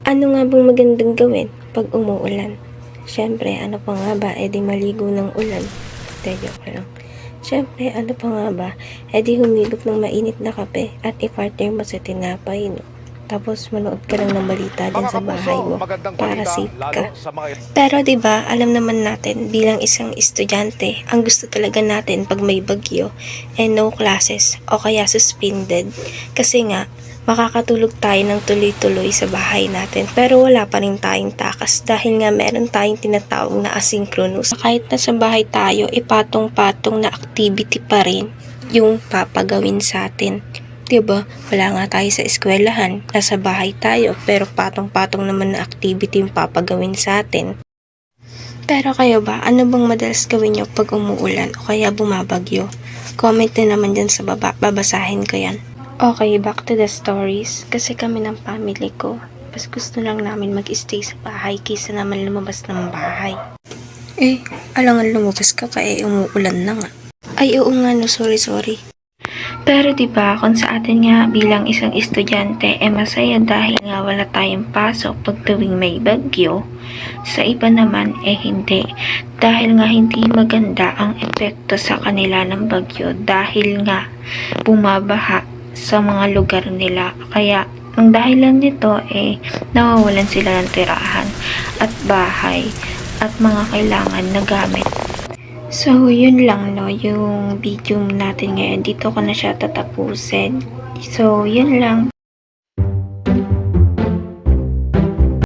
Ano nga bang magandang gawin pag umuulan? Siyempre, ano pa nga ba, edi maligo ng ulan. Joke lang. Siyempre, ano pa nga ba, edi humigop ng mainit na kape at i-partner mo sa tinapay, no? Tapos manood ka lang ng balita dyan Mga sa bahay kapuso, mo magandang para balita safe ka. lalo sa mga Pero 'di ba, alam naman natin bilang isang estudyante, ang gusto talaga natin pag may bagyo no classes o kaya suspended kasi nga makakatulog tayo ng tuloy-tuloy sa bahay natin pero wala pa rin tayong takas dahil nga meron tayong tinatawag na asynchronous. Kahit nasa bahay tayo, ipatong-patong na activity pa rin yung papagawin sa atin. Diba? Wala nga tayo sa eskwelahan, nasa bahay tayo, pero patong-patong naman na activity yung papagawin sa atin. Pero kayo ba, ano bang madalas gawin nyo pag umuulan o kaya bumabagyo? Comment na naman dyan sa baba, babasahin ko yan. Okay, back to the stories. Kasi kami ng family ko, mas gusto lang namin mag-stay sa bahay kaysa naman lumabas ng bahay. Alangan lumabas ka pa umuulan na nga. Ay, oo nga no, sorry. Pero 'di ba kung sa atin nga bilang isang estudyante masaya dahil nga wala tayong pasok pag tuwing may bagyo, sa iba naman hindi. Dahil nga hindi maganda ang epekto sa kanila ng bagyo dahil nga bumabaha sa mga lugar nila. Kaya ang dahilan nito nawawalan sila ng tirahan at bahay at mga kailangan na gamit. So, yun lang no, yung video natin ngayon. Dito ko na siya tatapusin. So, yun lang.